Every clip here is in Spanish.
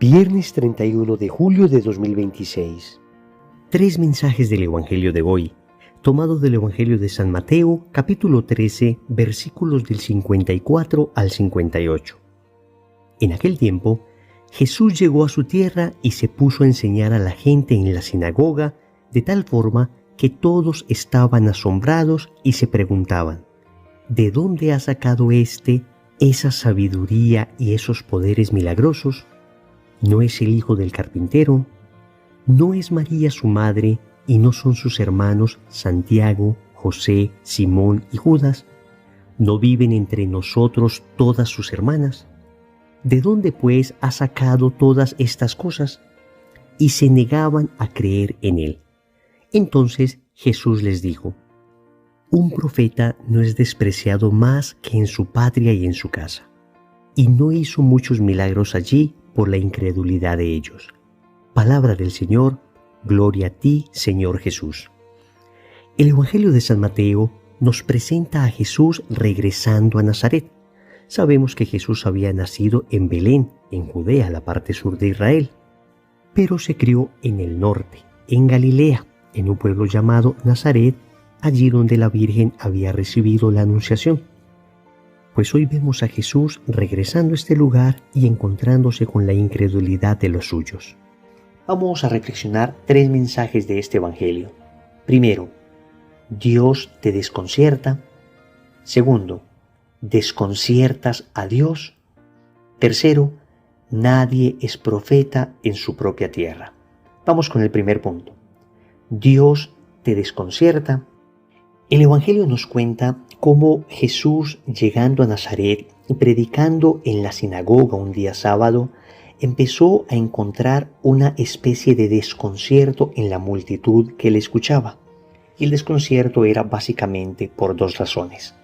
Viernes 31 de julio de 2026. Tres mensajes del Evangelio de hoy, tomados del Evangelio de San Mateo, capítulo 13, versículos del 54 al 58. En aquel tiempo, Jesús llegó a su tierra y se puso a enseñar a la gente en la sinagoga, de tal forma que todos estaban asombrados y se preguntaban: ¿de dónde ha sacado esa sabiduría y esos poderes milagrosos? ¿No es el hijo del carpintero? ¿No es María su madre y no son sus hermanos Santiago, José, Simón y Judas? ¿No viven entre nosotros todas sus hermanas? ¿De dónde pues ha sacado todas estas cosas? Y se negaban a creer en él. Entonces Jesús les dijo: un profeta no es despreciado más que en su patria y en su casa. Y no hizo muchos milagros allí por la incredulidad de ellos. Palabra del Señor, gloria a ti, Señor Jesús. El Evangelio de San Mateo nos presenta a Jesús regresando a Nazaret. Sabemos que Jesús había nacido en Belén, en Judea, la parte sur de Israel, pero se crió en el norte, en Galilea, en un pueblo llamado Nazaret, allí donde la Virgen había recibido la Anunciación. Pues hoy vemos a Jesús regresando a este lugar y encontrándose con la incredulidad de los suyos. Vamos a reflexionar tres mensajes de este Evangelio. Primero, Dios te desconcierta. Segundo, desconciertas a Dios. Tercero, nadie es profeta en su propia tierra. Vamos con el primer punto. Dios te desconcierta. El Evangelio nos cuenta cómo Jesús, llegando a Nazaret y predicando en la sinagoga un día sábado, empezó a encontrar una especie de desconcierto en la multitud que le escuchaba. Y el desconcierto era básicamente por dos razones.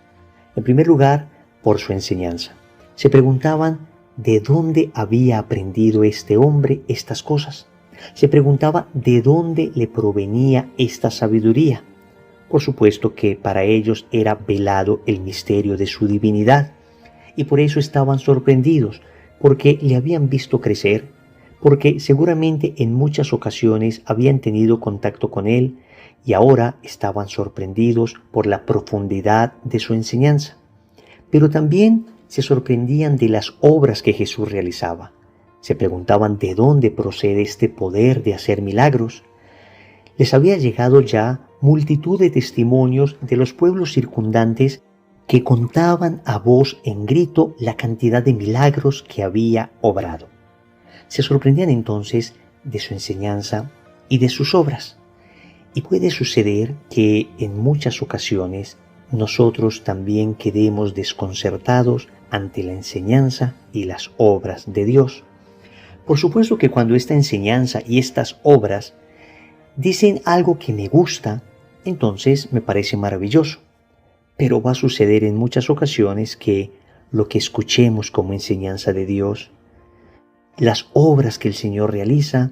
En primer lugar, por su enseñanza. Se preguntaban de dónde había aprendido este hombre estas cosas. Se preguntaba de dónde le provenía esta sabiduría. Por supuesto que para ellos era velado el misterio de su divinidad, y por eso estaban sorprendidos, porque le habían visto crecer, porque seguramente en muchas ocasiones habían tenido contacto con él, y ahora estaban sorprendidos por la profundidad de su enseñanza. Pero también se sorprendían de las obras que Jesús realizaba. Se preguntaban de dónde procede este poder de hacer milagros. Les había llegado ya multitud de testimonios de los pueblos circundantes que contaban a voz en grito la cantidad de milagros que había obrado. Se sorprendían entonces de su enseñanza y de sus obras. Y puede suceder que en muchas ocasiones nosotros también quedemos desconcertados ante la enseñanza y las obras de Dios. Por supuesto que cuando esta enseñanza y estas obras dicen algo que me gusta, entonces me parece maravilloso. Pero va a suceder en muchas ocasiones que lo que escuchemos como enseñanza de Dios, las obras que el Señor realiza,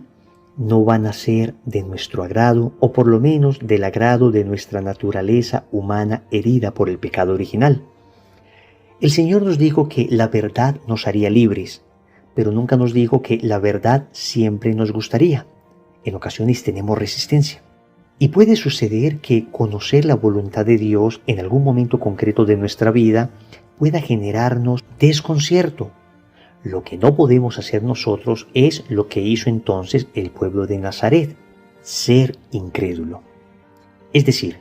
no van a ser de nuestro agrado, o por lo menos del agrado de nuestra naturaleza humana herida por el pecado original. El Señor nos dijo que la verdad nos haría libres, pero nunca nos dijo que la verdad siempre nos gustaría. En ocasiones tenemos resistencia. Y puede suceder que conocer la voluntad de Dios en algún momento concreto de nuestra vida pueda generarnos desconcierto. Lo que no podemos hacer nosotros es lo que hizo entonces el pueblo de Nazaret: ser incrédulo. Es decir,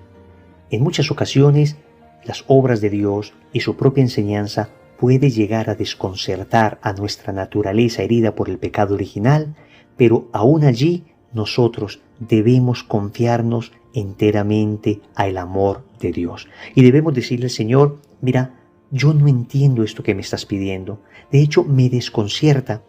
en muchas ocasiones las obras de Dios y su propia enseñanza puede llegar a desconcertar a nuestra naturaleza herida por el pecado original, pero aún allí nosotros debemos confiarnos enteramente al amor de Dios. Y debemos decirle al Señor: mira, yo no entiendo esto que me estás pidiendo. De hecho, me desconcierta.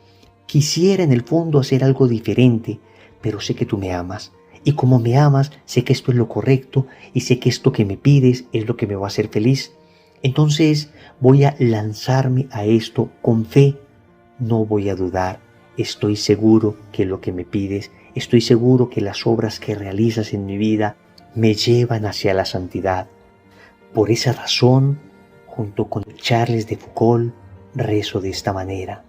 Quisiera en el fondo hacer algo diferente, pero sé que tú me amas. Y como me amas, sé que esto es lo correcto y sé que esto que me pides es lo que me va a hacer feliz. Entonces voy a lanzarme a esto con fe. No voy a dudar. Estoy seguro que lo que me pides, estoy seguro que las obras que realizas en mi vida me llevan hacia la santidad. Por esa razón, junto con Charles de Foucault, rezo de esta manera: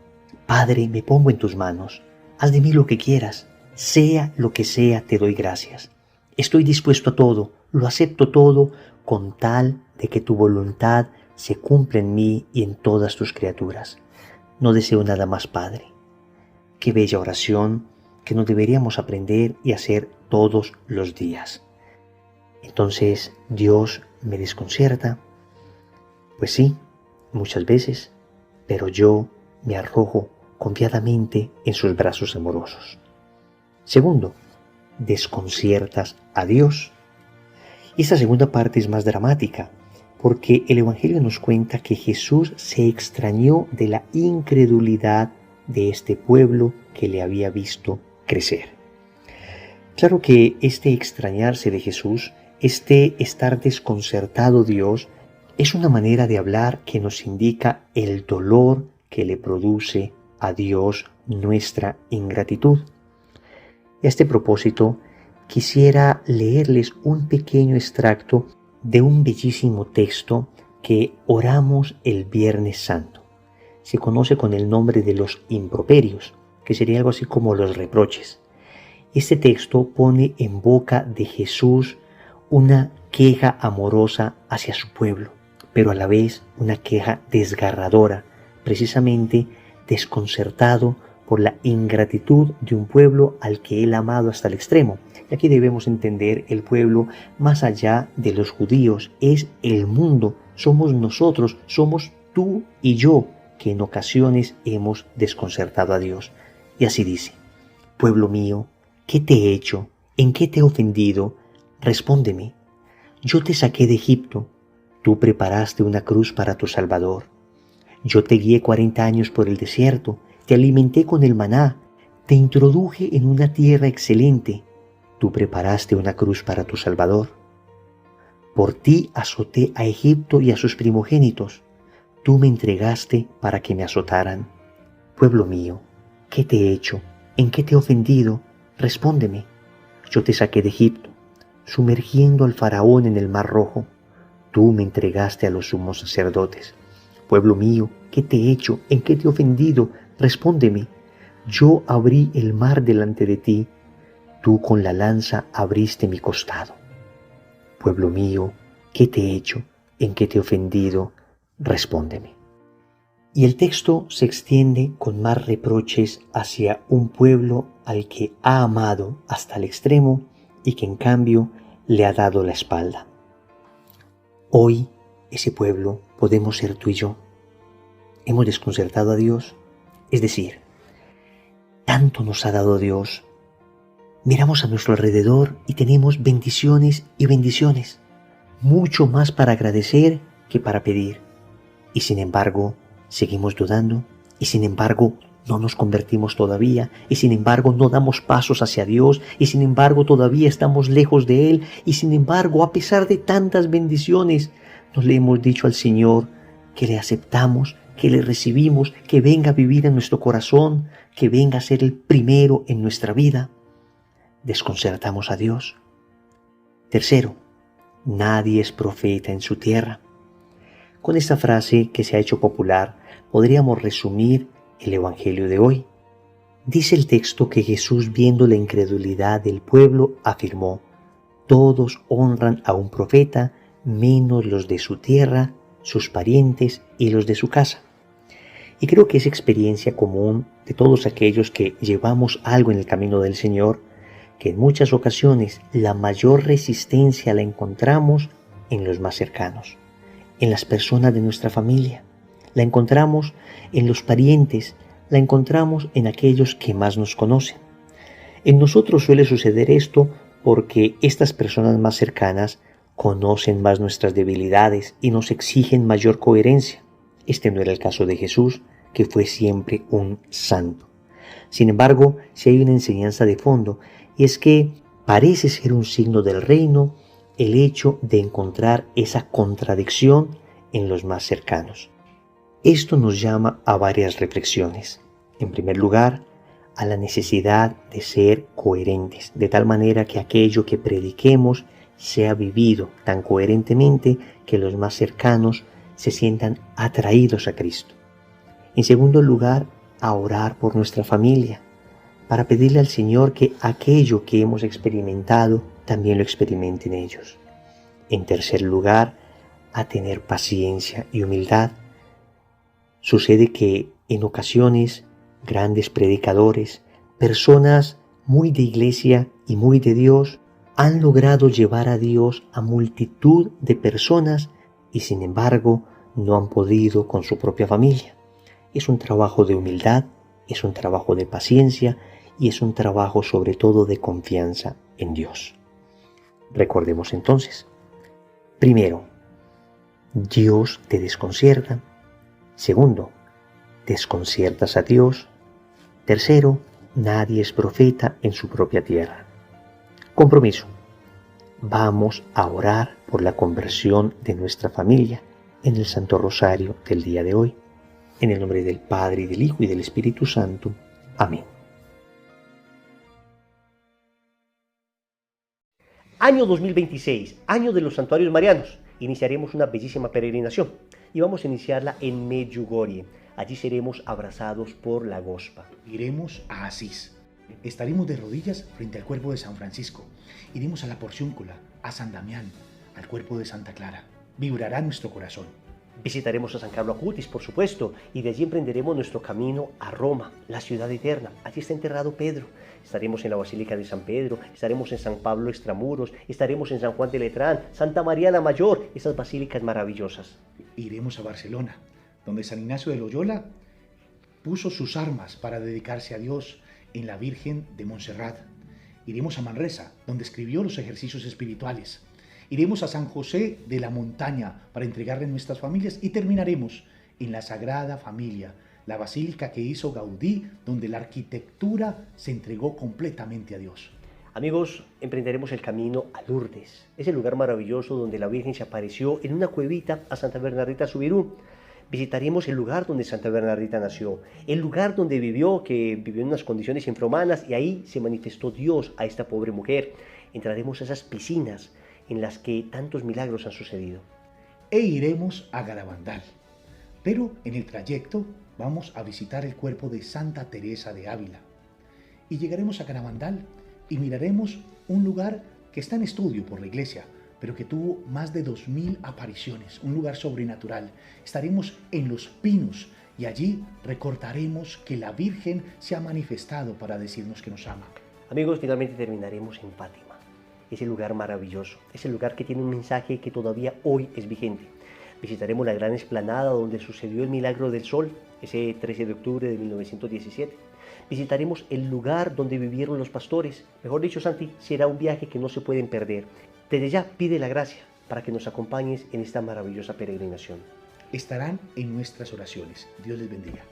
Padre, me pongo en tus manos. haz de mí lo que quieras, sea lo que sea, te doy gracias. Estoy dispuesto a todo, lo acepto todo, con tal de que tu voluntad se cumpla en mí y en todas tus criaturas. No deseo nada más, Padre. Qué bella oración que nos deberíamos aprender y hacer todos los días. Entonces, ¿Dios me desconcierta? Pues sí, muchas veces, pero yo me arrojo confiadamente en sus brazos amorosos. Segundo, desconciertas a Dios. Y esta segunda parte es más dramática, porque el Evangelio nos cuenta que Jesús se extrañó de la incredulidad de este pueblo que le había visto crecer. Claro que este extrañarse de Jesús, este estar desconcertado Dios, es una manera de hablar que nos indica el dolor que le produce a Dios nuestra ingratitud. Y a este propósito, quisiera leerles un pequeño extracto de un bellísimo texto que oramos el Viernes Santo. Se conoce con el nombre de los improperios, que sería algo así como los reproches. Este texto pone en boca de Jesús una queja amorosa hacia su pueblo, pero a la vez una queja desgarradora, precisamente desconcertado por la ingratitud de un pueblo al que él ha amado hasta el extremo. Y aquí debemos entender el pueblo más allá de los judíos, es el mundo, somos nosotros, somos tú y yo, que en ocasiones hemos desconcertado a Dios. Y así dice: pueblo mío, ¿qué te he hecho? ¿En qué te he ofendido? Respóndeme. Yo te saqué de Egipto, tú preparaste una cruz para tu Salvador. Yo te guié 40 años por el desierto, te alimenté con el maná, te introduje en una tierra excelente, tú preparaste una cruz para tu Salvador. Por ti azoté a Egipto y a sus primogénitos, tú me entregaste para que me azotaran. Pueblo mío, ¿qué te he hecho? ¿En qué te he ofendido? Respóndeme. Yo te saqué de Egipto, sumergiendo al faraón en el mar rojo, tú me entregaste a los sumos sacerdotes. Pueblo mío, ¿qué te he hecho? ¿En qué te he ofendido? Respóndeme. Yo abrí el mar delante de ti, tú con la lanza abriste mi costado. Pueblo mío, ¿qué te he hecho? ¿En qué te he ofendido? Respóndeme. Y el texto se extiende con más reproches hacia un pueblo al que ha amado hasta el extremo y que en cambio le ha dado la espalda. Hoy, ese pueblo podemos ser tú y yo. Hemos desconcertado a Dios, es decir, tanto nos ha dado Dios. Miramos a nuestro alrededor y tenemos bendiciones y bendiciones, mucho más para agradecer que para pedir. Y sin embargo, seguimos dudando, y sin embargo, no nos convertimos todavía, y sin embargo, no damos pasos hacia Dios, y sin embargo, todavía estamos lejos de Él, y sin embargo, a pesar de tantas bendiciones, no le hemos dicho al Señor que le aceptamos, que le recibimos, que venga a vivir en nuestro corazón, que venga a ser el primero en nuestra vida. Desconcertamos a Dios. Tercero, nadie es profeta en su tierra. Con esta frase que se ha hecho popular, podríamos resumir el Evangelio de hoy. Dice el texto que Jesús, viendo la incredulidad del pueblo, afirmó: todos honran a un profeta, menos los de su tierra, sus parientes y los de su casa. Y creo que es experiencia común de todos aquellos que llevamos algo en el camino del Señor, que en muchas ocasiones la mayor resistencia la encontramos en los más cercanos, en las personas de nuestra familia, la encontramos en los parientes, la encontramos en aquellos que más nos conocen. En nosotros suele suceder esto porque estas personas más cercanas conocen más nuestras debilidades y nos exigen mayor coherencia. Este no era el caso de Jesús, que fue siempre un santo. Sin embargo, sí hay una enseñanza de fondo, y es que parece ser un signo del reino el hecho de encontrar esa contradicción en los más cercanos. Esto nos llama a varias reflexiones. En primer lugar, a la necesidad de ser coherentes, de tal manera que aquello que prediquemos sea vivido tan coherentemente que los más cercanos se sientan atraídos a Cristo. En segundo lugar, a orar por nuestra familia, para pedirle al Señor que aquello que hemos experimentado también lo experimenten ellos. En tercer lugar, a tener paciencia y humildad. Sucede que en ocasiones grandes predicadores, personas muy de iglesia y muy de Dios, han logrado llevar a Dios a multitud de personas y sin embargo no han podido con su propia familia. Es un trabajo de humildad, es un trabajo de paciencia y es un trabajo sobre todo de confianza en Dios. Recordemos entonces, primero, Dios te desconcierta. Segundo, desconciertas a Dios. Tercero, nadie es profeta en su propia tierra. Compromiso. Vamos a orar por la conversión de nuestra familia en el Santo Rosario del día de hoy. En el nombre del Padre, y del Hijo, y del Espíritu Santo. Amén. Año 2026, año de los santuarios marianos. Iniciaremos una bellísima peregrinación y vamos a iniciarla en Medjugorje. Allí seremos abrazados por la Gospa. Iremos a Asís. Estaremos de rodillas frente al cuerpo de San Francisco. Iremos a la Porciúncula, a San Damián, al cuerpo de Santa Clara. Vibrará nuestro corazón. Visitaremos a San Carlo Acutis, por supuesto, y de allí emprenderemos nuestro camino a Roma, la ciudad eterna. Allí está enterrado Pedro. Estaremos en la Basílica de San Pedro, estaremos en San Pablo Extramuros, estaremos en San Juan de Letrán, Santa María la Mayor, esas basílicas maravillosas. Iremos a Barcelona, donde San Ignacio de Loyola puso sus armas para dedicarse a Dios en la Virgen de Montserrat. Iremos a Manresa, donde escribió los ejercicios espirituales. Iremos a San José de la Montaña para entregarle nuestras familias y terminaremos en la Sagrada Familia, la basílica que hizo Gaudí, donde la arquitectura se entregó completamente a Dios. Amigos, emprenderemos el camino a Lourdes, ese lugar maravilloso donde la Virgen se apareció en una cuevita a Santa Bernardita Subirú. Visitaremos el lugar donde Santa Bernardita nació, el lugar donde vivió en unas condiciones infrahumanas y ahí se manifestó Dios a esta pobre mujer. Entraremos a esas piscinas en las que tantos milagros han sucedido. E iremos a Garabandal, pero en el trayecto vamos a visitar el cuerpo de Santa Teresa de Ávila. Y llegaremos a Garabandal y miraremos un lugar que está en estudio por la iglesia, pero que tuvo más de 2000 apariciones, un lugar sobrenatural. Estaremos en Los Pinos y allí recordaremos que la Virgen se ha manifestado para decirnos que nos ama. Amigos, finalmente terminaremos en Fátima, ese lugar maravilloso, ese lugar que tiene un mensaje que todavía hoy es vigente. Visitaremos la gran explanada donde sucedió el milagro del sol, ese 13 de octubre de 1917. Visitaremos el lugar donde vivieron los pastores. Mejor dicho, Santi, será un viaje que no se pueden perder. Desde ya pide la gracia para que nos acompañes en esta maravillosa peregrinación. Estarán en nuestras oraciones. Dios les bendiga.